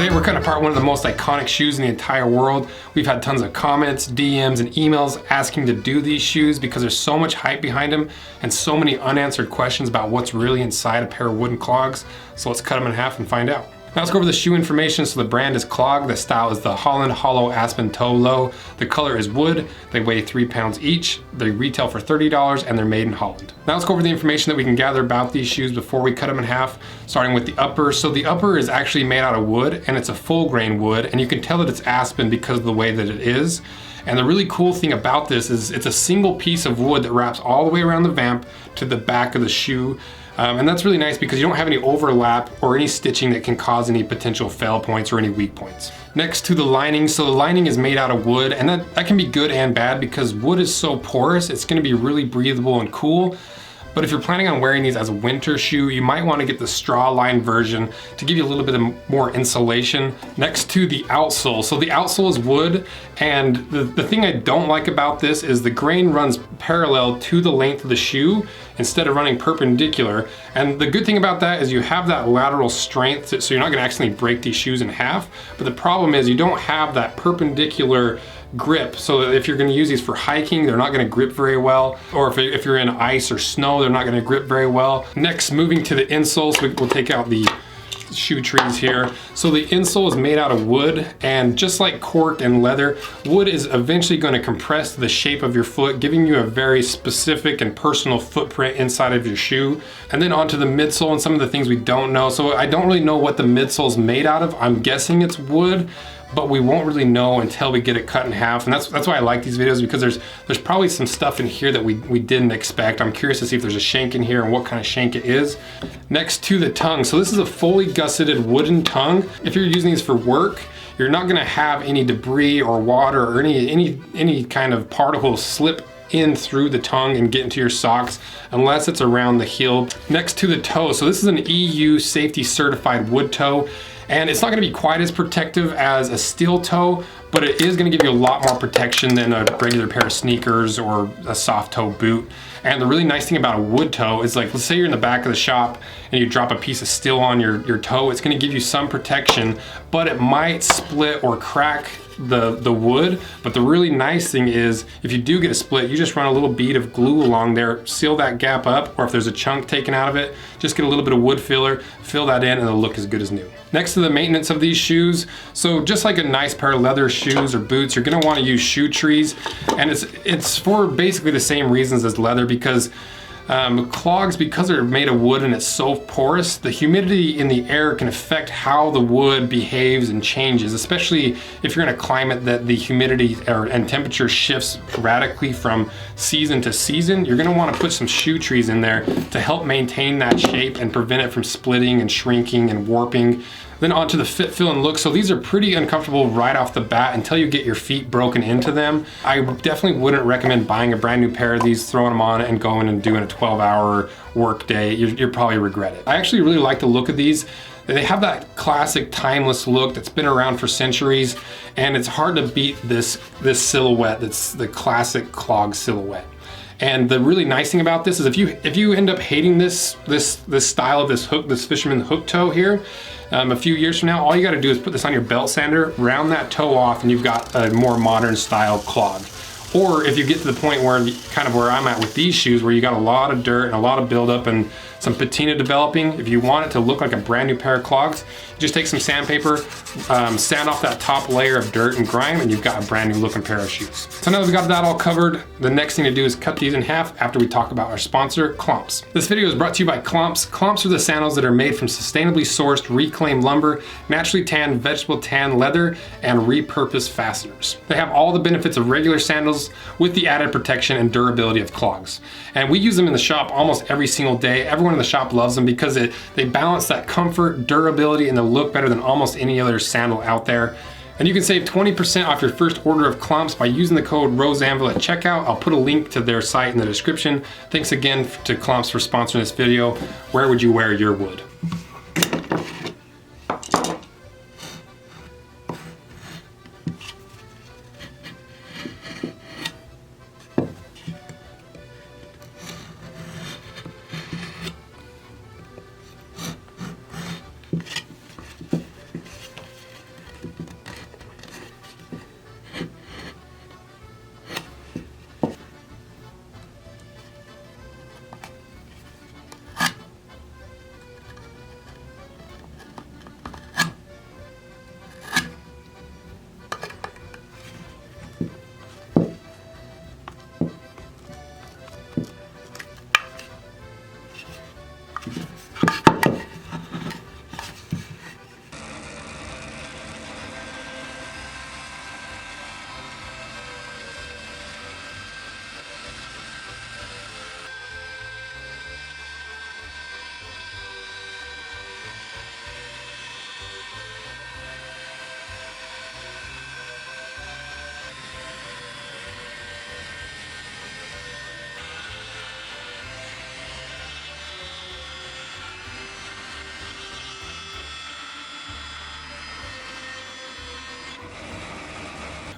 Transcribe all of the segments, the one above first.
Today we're cutting apart one of the most iconic shoes in the entire world. We've had tons of comments, DMs, and emails asking to do these shoes because there's so much hype behind them and so many unanswered questions about what's really inside a pair of wooden clogs. So let's cut them in half and find out. Now let's go over the shoe information. So the brand is Clog, the style is the Holland Hollow Aspen Toe Low, the color is wood, they weigh 3 pounds each, they retail for $30, and they're made in Holland. Now let's go over the information that we can gather about these shoes before we cut them in half, starting with the upper. So the upper is actually made out of wood, and it's a full grain wood, and you can tell that it's aspen because of the way that it is. And the really cool thing about this is it's a single piece of wood that wraps all the way around the vamp to the back of the shoe. And that's really nice because you don't have any overlap or any stitching that can cause any potential fail points or any weak points. Next to the lining, so the lining is made out of wood, and that can be good and bad because wood is so porous, it's gonna be really breathable and cool. But if you're planning on wearing these as a winter shoe, you might want to get the straw lined version to give you a little bit of more insulation. Next to the outsole. So the outsole is wood, and the thing I don't like about this is the grain runs parallel to the length of the shoe instead of running perpendicular. And the good thing about that is you have that lateral strength, so you're not going to accidentally break these shoes in half. But the problem is you don't have that perpendicular grip, so if you're going to use these for hiking, they're not going to grip very well, or if you're in ice or snow, they're not going to grip very well. Next, moving to the insole, so we'll take out the shoe trees here. So the insole is made out of wood, and just like cork and leather, wood is eventually going to compress the shape of your foot, giving you a very specific and personal footprint inside of your shoe. And then onto the midsole and some of the things we don't know. So I don't really know what the midsole is made out of. I'm guessing it's wood, but we won't really know until we get it cut in half. And that's why I like these videos, because there's probably some stuff in here that we didn't expect. I'm curious to see if there's a shank in here and what kind of shank it is. Next to the tongue. So this is a fully gusseted wooden tongue. If you're using these for work, you're not gonna have any debris or water or any kind of particles slip in through the tongue and get into your socks unless it's around the heel. Next to the toe. So this is an EU safety certified wood toe. And it's not gonna be quite as protective as a steel toe, but it is gonna give you a lot more protection than a regular pair of sneakers or a soft toe boot. And the really nice thing about a wood toe is, like, let's say you're in the back of the shop and you drop a piece of steel on your toe, it's gonna give you some protection, but it might split or crack the wood. But the really nice thing is, if you do get a split, you just run a little bead of glue along there, seal that gap up, or if there's a chunk taken out of it, just get a little bit of wood filler, fill that in, and it'll look as good as new. Next to the maintenance of these shoes, so just like a nice pair of leather shoes or boots, you're gonna wanna use shoe trees, and it's for basically the same reasons as leather, because clogs, because they're made of wood and it's so porous, the humidity in the air can affect how the wood behaves and changes, especially if you're in a climate that the humidity and temperature shifts radically from season to season. You're going to want to put some shoe trees in there to help maintain that shape and prevent it from splitting and shrinking and warping. Then onto the fit, feel, and look. So these are pretty uncomfortable right off the bat until you get your feet broken into them. I definitely wouldn't recommend buying a brand new pair of these, throwing them on, and going and doing a 12-hour work day. You'll probably regret it. I actually really like the look of these. They have that classic timeless look that's been around for centuries, and it's hard to beat this silhouette that's the classic clog silhouette. And the really nice thing about this is if you end up hating this style of this fisherman hook toe here, a few years from now, all you got to do is put this on your belt sander, round that toe off, and you've got a more modern style clog. Or if you get to the point where, kind of where I'm at with these shoes, where you got a lot of dirt and a lot of buildup and some patina developing, if you want it to look like a brand new pair of clogs, just take some sandpaper, sand off that top layer of dirt and grime, and you've got a brand new looking pair of shoes. So now that we got that all covered, the next thing to do is cut these in half after we talk about our sponsor, Clogs. This video is brought to you by Clogs. Clogs are the sandals that are made from sustainably sourced, reclaimed lumber, naturally tanned vegetable tan leather, and repurposed fasteners. They have all the benefits of regular sandals with the added protection and durability of clogs. And we use them in the shop almost every single day. Everyone in the shop loves them because they balance that comfort, durability, and they look better than almost any other sandal out there. And you can save 20% off your first order of Clogs by using the code ROSEANVIL at checkout. I'll put a link to their site in the description. Thanks again to Clogs for sponsoring this video. Where would you wear your wood?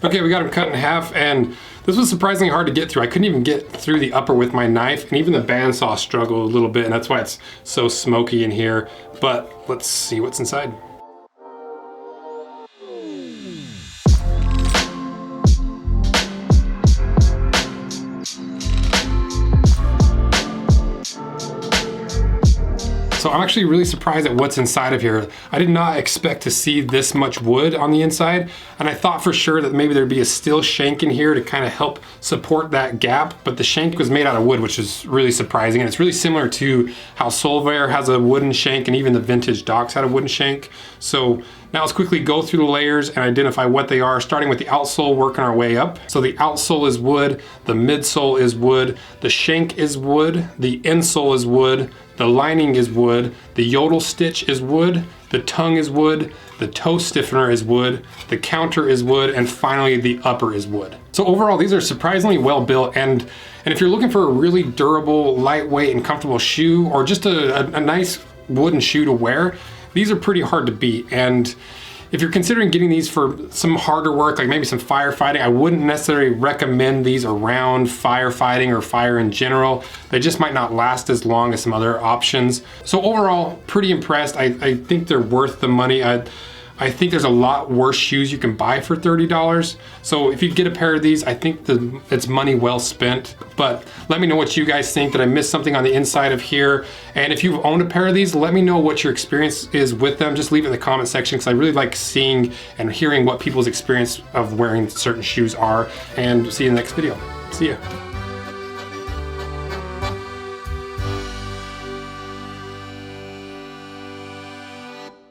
Okay, we got them cut in half, and this was surprisingly hard to get through. I couldn't even get through the upper with my knife, and even the bandsaw struggled a little bit, and that's why it's so smoky in here. But let's see what's inside. So I'm actually really surprised at what's inside of here. I did not expect to see this much wood on the inside, and I thought for sure that maybe there'd be a steel shank in here to kind of help support that gap, but the shank was made out of wood, which is really surprising, and it's really similar to how Solvair has a wooden shank, and even the vintage docks had a wooden shank. So now let's quickly go through the layers and identify what they are, starting with the outsole, working our way up. So the outsole is wood, the midsole is wood, the shank is wood, the insole is wood, the lining is wood, the yodel stitch is wood, the tongue is wood, the toe stiffener is wood, the counter is wood, and finally the upper is wood. So overall, these are surprisingly well built, and if you're looking for a really durable, lightweight, and comfortable shoe, or just a nice wooden shoe to wear, these are pretty hard to beat. And if you're considering getting these for some harder work, like maybe some firefighting, I wouldn't necessarily recommend these around firefighting or fire in general. They just might not last as long as some other options. So overall, pretty impressed. I think they're worth the money. I think there's a lot worse shoes you can buy for $30. So if you get a pair of these, I think it's money well spent. But let me know what you guys think. Did I miss something on the inside of here? And if you've owned a pair of these, let me know what your experience is with them. Just leave it in the comment section, because I really like seeing and hearing what people's experience of wearing certain shoes are. And see you in the next video. See ya.